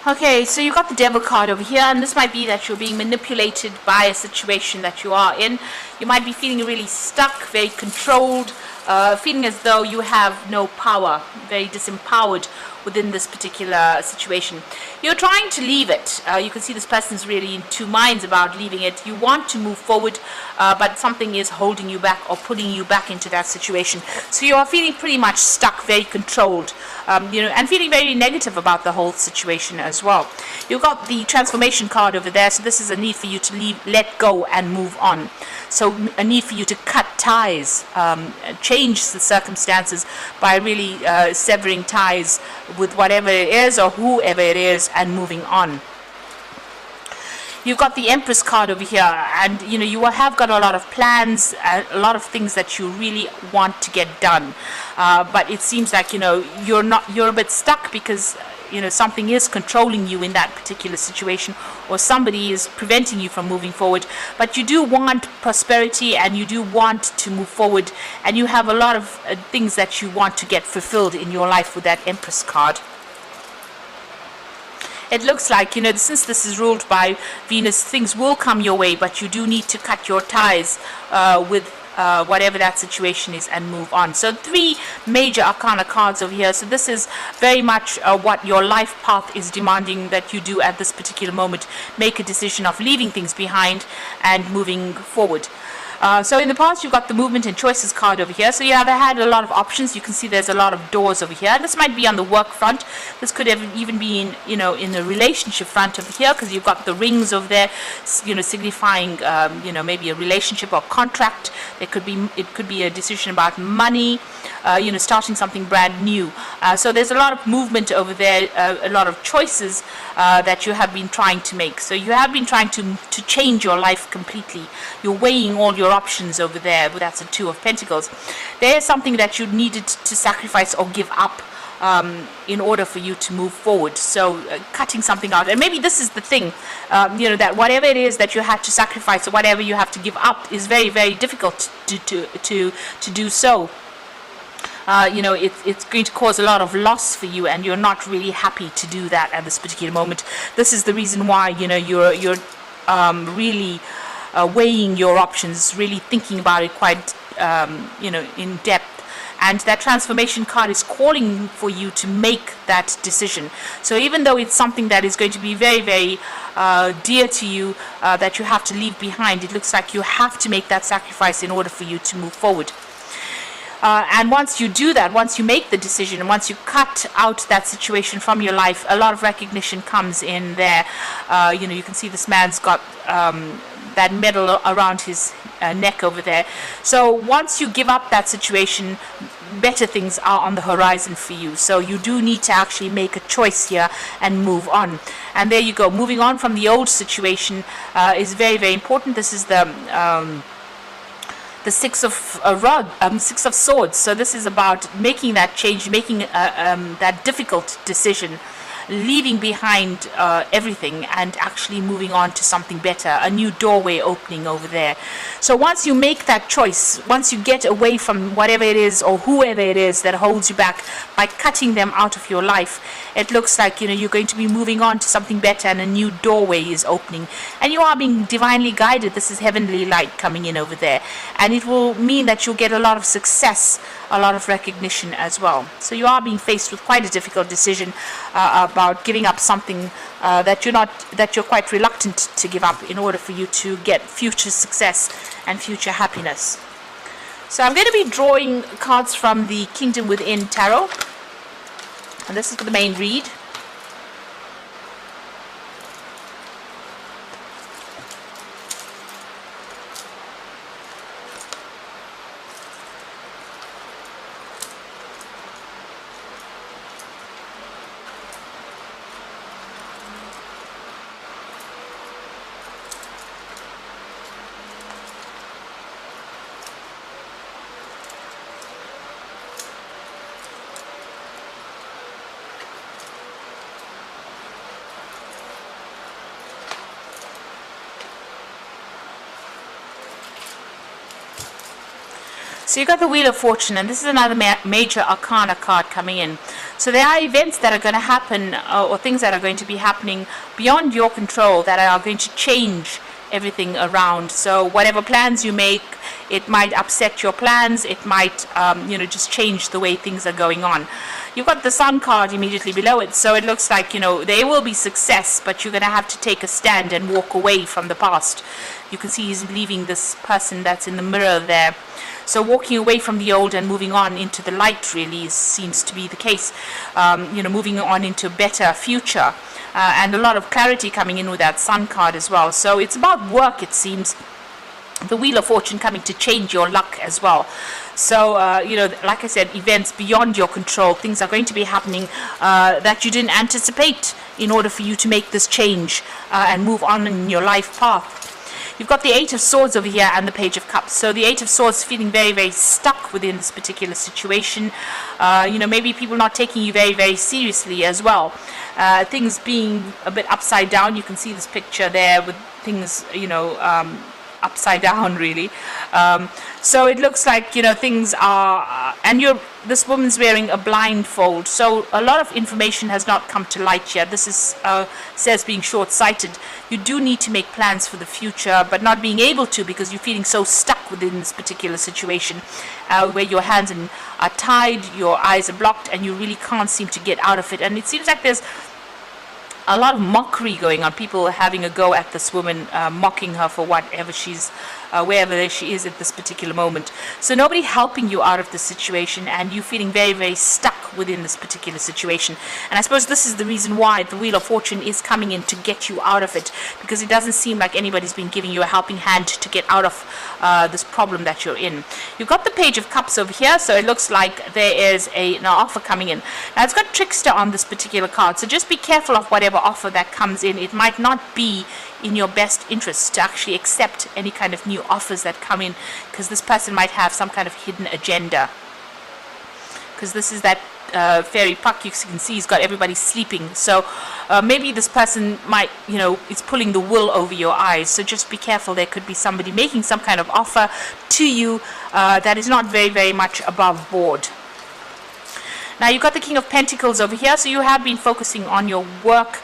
Okay, so you got the devil card over here, and this might be that you're being manipulated by a situation that you are in. You might be feeling really stuck, very controlled, feeling as though you have no power, very disempowered within this particular situation. You're trying to leave it. You can see this person's really in two minds about leaving it. You want to move forward, but something is holding you back or pulling you back into that situation. So you are feeling pretty much stuck, very controlled, and feeling very negative about the whole situation as well. You've got the transformation card over there, so this is a need for you to leave, let go, and move on. So a need for you to cut ties, change the circumstances by really severing ties with whatever it is or whoever it is and moving on. You've got the Empress card over here, and you have got a lot of plans, a lot of things that you really want to get done, but it seems like you're a bit stuck because something is controlling you in that particular situation, or somebody is preventing you from moving forward. But you do want prosperity, and you do want to move forward, and you have a lot of things that you want to get fulfilled in your life with that Empress card. It looks like, since this is ruled by Venus, things will come your way, but you do need to cut your ties with whatever that situation is and move on. So 3 major arcana cards over here. So this is very much what your life path is demanding that you do at this particular moment. Make a decision of leaving things behind and moving forward. So in the past, you've got the movement and choices card over here. So you have had a lot of options. You can see there's a lot of doors over here. This might be on the work front. This could even be in the relationship front over here, because you've got the rings over there, signifying maybe a relationship or contract. It could be a decision about money, starting something brand new. So there's a lot of movement over there, a lot of choices that you have been trying to make. So you have been trying to change your life completely. You're weighing all your options over there. That's a 2 of Pentacles. There's something that you needed to sacrifice or give up in order for you to move forward. So cutting something out, and maybe this is the thing, that whatever it is that you had to sacrifice or whatever you have to give up is very, very difficult to do so. It's going to cause a lot of loss for you, and you're not really happy to do that at this particular moment. This is the reason why you're really weighing your options, really thinking about it quite in depth. And that transformation card is calling for you to make that decision. So even though it's something that is going to be very, very dear to you, that you have to leave behind, it looks like you have to make that sacrifice in order for you to move forward. And once you do that, once you make the decision, and once you cut out that situation from your life, a lot of recognition comes in there. You can see this man's got that medal around his neck over there. So once you give up that situation, better things are on the horizon for you. So you do need to actually make a choice here and move on. And there you go. Moving on from the old situation is very, very important. This is the 6 of Swords. So this is about making that change, making that difficult decision, leaving behind everything and actually moving on to something better, a new doorway opening over there. So once you make that choice, once you get away from whatever it is or whoever it is that holds you back by cutting them out of your life, it looks like you're going to be moving on to something better, and a new doorway is opening, and you are being divinely guided. This is heavenly light coming in over there, and it will mean that you'll get a lot of success, a lot of recognition as well. So you are being faced with quite a difficult decision about giving up something that you're quite reluctant to give up in order for you to get future success and future happiness. So I'm going to be drawing cards from the Kingdom Within Tarot, and this is for the main read. So you got the Wheel of Fortune, and this is another major arcana card coming in. So there are events that are going to happen, or things that are going to be happening beyond your control that are going to change everything around. So whatever plans you make, it might upset your plans. It might, just change the way things are going on. You've got the Sun card immediately below it, so it looks like, there will be success, but you're going to have to take a stand and walk away from the past. You can see he's leaving this person that's in the mirror there. So walking away from the old and moving on into the light really seems to be the case. Moving on into a better future. And a lot of clarity coming in with that Sun card as well. So it's about work, it seems. The Wheel of Fortune coming to change your luck as well. So, like I said, events beyond your control, things are going to be happening that you didn't anticipate in order for you to make this change and move on in your life path. You've got the Eight of Swords over here and the Page of Cups. So the Eight of Swords feeling very, very stuck within this particular situation. Maybe people not taking you very, very seriously as well. Things being a bit upside down. You can see this picture there with things, upside down really. So it looks like things are and this woman's wearing a blindfold, so a lot of information has not come to light yet. This is says being short-sighted. You do need to make plans for the future, but not being able to because you're feeling so stuck within this particular situation where your hands are tied, your eyes are blocked, and you really can't seem to get out of it. And it seems like there's a lot of mockery going on, people having a go at this woman, mocking her for whatever wherever she is at this particular moment. So nobody helping you out of the situation, and you feeling very, very stuck within this particular situation. And I suppose this is the reason why the Wheel of Fortune is coming in to get you out of it, because it doesn't seem like anybody's been giving you a helping hand to get out of this problem that you're in. You've got the Page of Cups over here, so it looks like there is an offer coming in. Now it's got Trickster on this particular card, so just be careful of whatever offer that comes in. It might not be in your best interest to actually accept any kind of new offers that come in, because this person might have some kind of hidden agenda. Because this is that fairy puck, you can see he's got everybody sleeping. So maybe this person might, is pulling the wool over your eyes. So just be careful. There could be somebody making some kind of offer to you that is not very, very much above board. Now you've got the King of Pentacles over here, so you have been focusing on your work,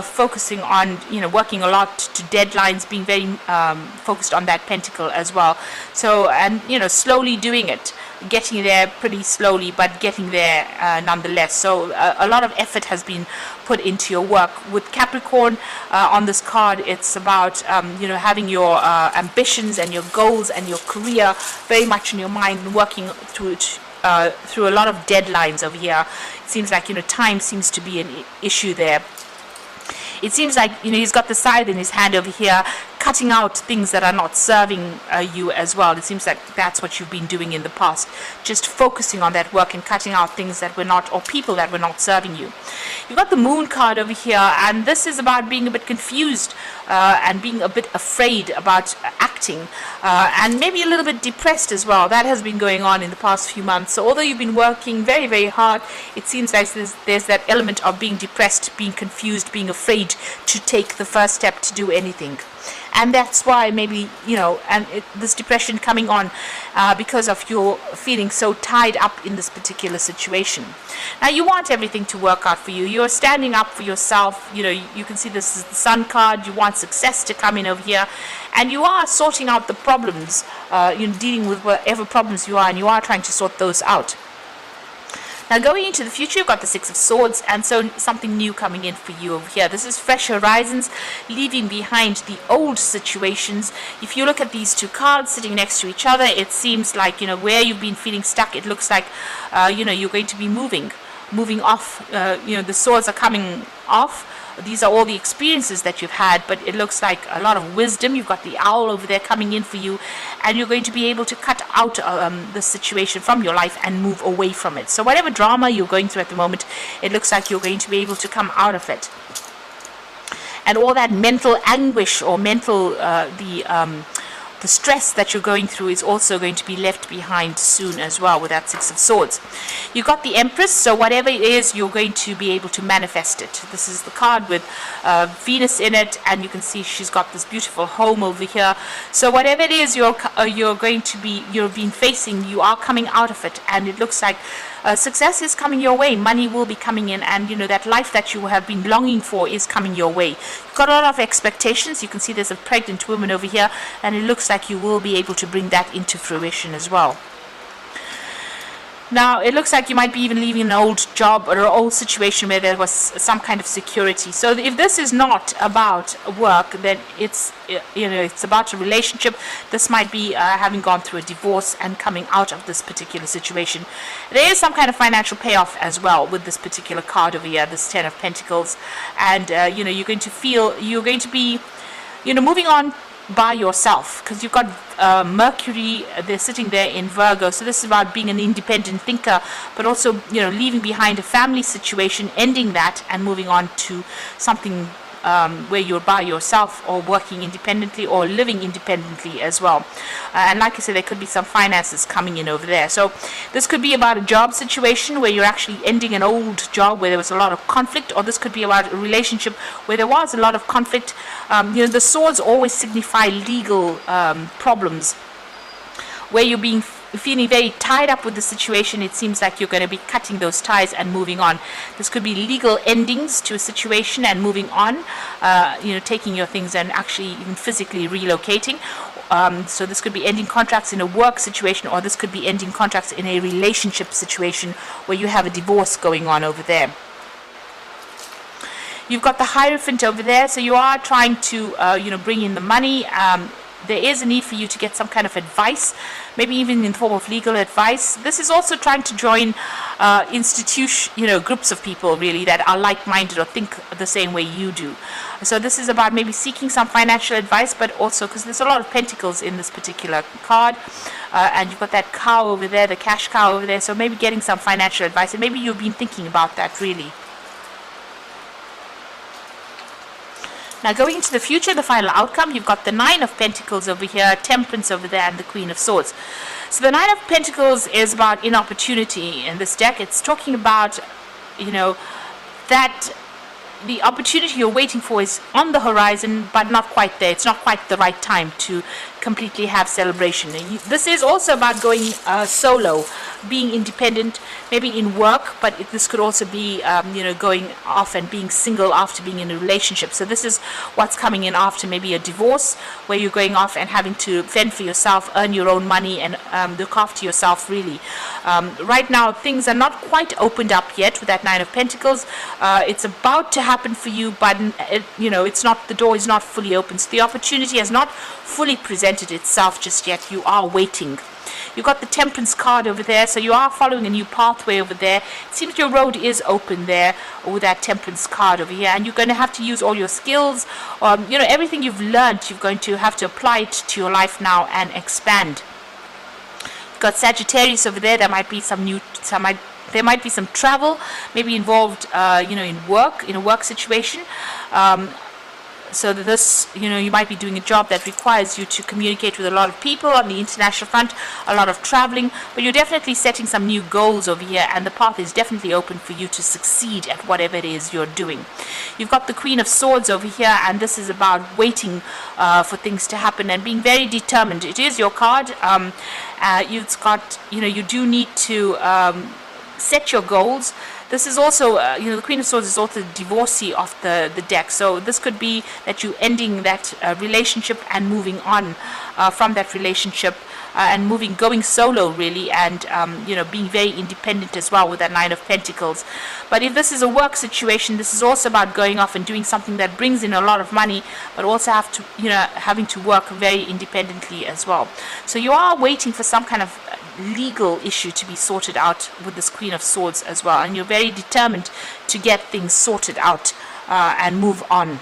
focusing on, working a lot to deadlines, being very focused on that pentacle as well. So, and, slowly doing it, getting there pretty slowly, but getting there nonetheless. So a lot of effort has been put into your work. With Capricorn on this card, it's about, having your ambitions and your goals and your career very much in your mind and working through it. Through a lot of deadlines over here. It seems like time seems to be an issue there. It seems like he's got the scythe in his hand over here, cutting out things that are not serving you as well. It seems like that's what you've been doing in the past, just focusing on that work and cutting out things that were not, or people that were not serving you. You've got the Moon card over here, and this is about being a bit confused and being a bit afraid about acting, and maybe a little bit depressed as well. That has been going on in the past few months. So although you've been working very, very hard, it seems like there's that element of being depressed, being confused, being afraid to take the first step to do anything. And that's why maybe, this depression coming on because of your feeling so tied up in this particular situation. Now, you want everything to work out for you. You're standing up for yourself. You can see this is the Sun card. You want success to come in over here. And you are sorting out the problems, dealing with whatever problems you are, and you are trying to sort those out. Now going into the future, you've got the Six of Swords, and so something new coming in for you over here. This is fresh horizons, leaving behind the old situations. If you look at these two cards sitting next to each other, it seems like, where you've been feeling stuck, it looks like, you're going to be moving off. The swords are coming off. These are all the experiences that you've had, but it looks like a lot of wisdom. You've got the owl over there coming in for you, and you're going to be able to cut out the situation from your life and move away from it. So whatever drama you're going through at the moment, it looks like you're going to be able to come out of it. And all that mental anguish or mental, the stress that you're going through is also going to be left behind soon as well with that Six of Swords. You've got the Empress, so whatever it is, you're going to be able to manifest it. This is the card with Venus in it, and you can see she's got this beautiful home over here. So whatever it is you've been facing, you are coming out of it, and it looks like success is coming your way, money will be coming in, and that life that you have been longing for is coming your way. You've got a lot of expectations. You can see there's a pregnant woman over here, and it looks like you will be able to bring that into fruition as well. Now, it looks like you might be even leaving an old job or an old situation where there was some kind of security. So if this is not about work, then it's about a relationship. This might be having gone through a divorce and coming out of this particular situation. There is some kind of financial payoff as well with this particular card over here, this 10 of Pentacles. And, you're going to be, moving on by yourself, because you've got Mercury, they're sitting there in Virgo. So this is about being an independent thinker, but also leaving behind a family situation, ending that and moving on to something where you're by yourself, or working independently, or living independently as well. And like I said, there could be some finances coming in over there. So this could be about a job situation where you're actually ending an old job where there was a lot of conflict, or this could be about a relationship where there was a lot of conflict. The swords always signify legal problems, where you're feeling very tied up with the situation. It seems like you're going to be cutting those ties and moving on. This could be legal endings to a situation and moving on, taking your things and actually even physically relocating. So this could be ending contracts in a work situation, or this could be ending contracts in a relationship situation where you have a divorce going on over there. You've got the Hierophant over there, so you are trying to bring in the money. There is a need for you to get some kind of advice, maybe even in the form of legal advice. This is also trying to join groups of people really that are like-minded or think the same way you do. So this is about maybe seeking some financial advice, but also because there's a lot of pentacles in this particular card, and you've got that cow over there, the cash cow over there. So maybe getting some financial advice, and maybe you've been thinking about that really. Now, going into the future, the final outcome, you've got the 9 of Pentacles over here, Temperance over there, and the Queen of Swords. So the 9 of Pentacles is about inopportunity in this deck. It's talking about, that the opportunity you're waiting for is on the horizon, but not quite there. It's not quite the right time to completely have celebration. This is also about going solo, being independent, maybe in work, but this could also be, going off and being single after being in a relationship. So this is what's coming in after maybe a divorce, where you're going off and having to fend for yourself, earn your own money, and look after yourself, really. Right now, things are not quite opened up yet with that 9 of Pentacles. It's about to happen for you, but it's not, the door is not fully open. So the opportunity has not fully presented itself just yet. You are waiting. You've got the Temperance card over there, so you are following a new pathway over there. It seems your road is open there with that Temperance card over here, and you're going to have to use all your skills. Everything you've learned, you're going to have to apply it to your life now and expand. You've got Sagittarius over there. There might be there might be some travel, maybe involved, in a work situation. So that this, you might be doing a job that requires you to communicate with a lot of people on the international front, a lot of traveling, but you're definitely setting some new goals over here, and the path is definitely open for you to succeed at whatever it is you're doing. You've got the Queen of Swords over here, and this is about waiting for things to happen and being very determined. It is your card. You do need to set your goals. This is also, the Queen of Swords is also the divorcee of the deck. So this could be that you ending that relationship and moving on from that relationship, and going solo really, and being very independent as well with that 9 of Pentacles. But if this is a work situation, this is also about going off and doing something that brings in a lot of money, but also having to work very independently as well. So you are waiting for some kind of legal issue to be sorted out with this Queen of Swords as well, and you're very determined to get things sorted out and move on.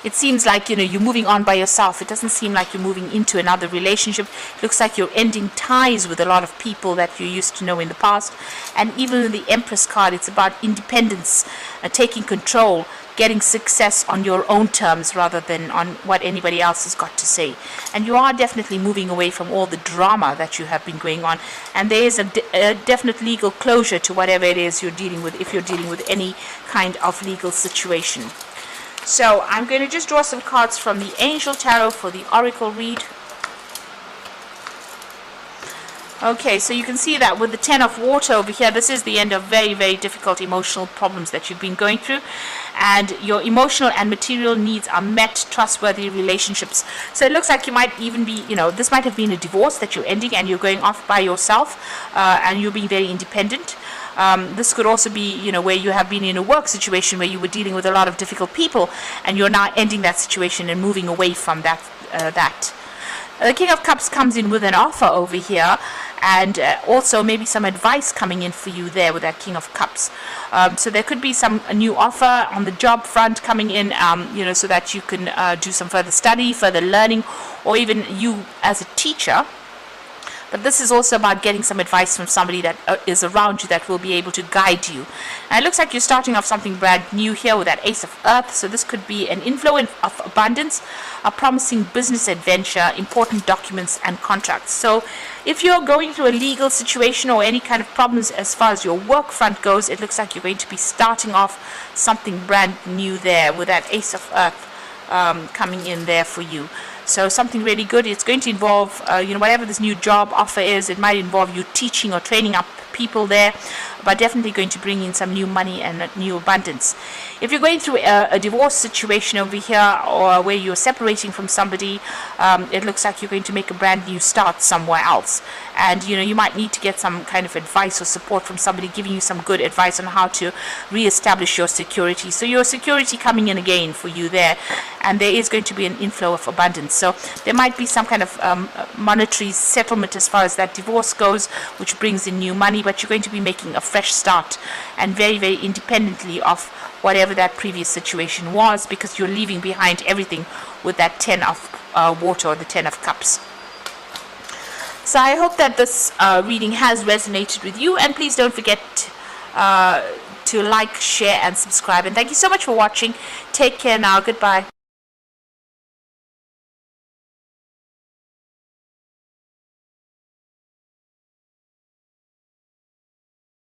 It seems like you're moving on by yourself. It doesn't seem like you're moving into another relationship. It looks like you're ending ties with a lot of people that you used to know in the past. And even in the Empress card, it's about independence, taking control, getting success on your own terms rather than on what anybody else has got to say. And you are definitely moving away from all the drama that you have been going on. And there is a definite legal closure to whatever it is you're dealing with, if you're dealing with any kind of legal situation. So I'm going to just draw some cards from the Angel Tarot for the Oracle read. Okay, so you can see that with the 10 of water over here, this is the end of very, very difficult emotional problems that you've been going through. And your emotional and material needs are met, trustworthy relationships. So it looks like you might even be, this might have been a divorce that you're ending and you're going off by yourself, and you're being very independent. This could also be, where you have been in a work situation where you were dealing with a lot of difficult people and you're now ending that situation and moving away from that. The King of Cups comes in with an offer over here, and also maybe some advice coming in for you there with that King of Cups. So there could be a new offer on the job front coming in, so that you can do some further study, further learning, or even you as a teacher. But this is also about getting some advice from somebody that is around you that will be able to guide you. And it looks like you're starting off something brand new here with that Ace of Earth. So this could be an inflow of abundance, a promising business adventure, important documents and contracts. So if you're going through a legal situation or any kind of problems as far as your work front goes, it looks like you're going to be starting off something brand new there with that Ace of Earth coming in there for you. So something really good. It's going to involve, whatever this new job offer is, it might involve you teaching or training up people there, but definitely going to bring in some new money and new abundance. If you're going through a divorce situation over here, or where you're separating from somebody, it looks like you're going to make a brand new start somewhere else. And you might need to get some kind of advice or support from somebody giving you some good advice on how to reestablish your security. So your security coming in again for you there, and there is going to be an inflow of abundance. So there might be some kind of monetary settlement as far as that divorce goes, which brings in new money, but you're going to be making a fresh start, and very, very independently of whatever that previous situation was, because you're leaving behind everything with that 10 of water, or the 10 of cups. So I hope that this reading has resonated with you, and please don't forget to like, share and subscribe, and thank you so much for watching. Take care now. Goodbye.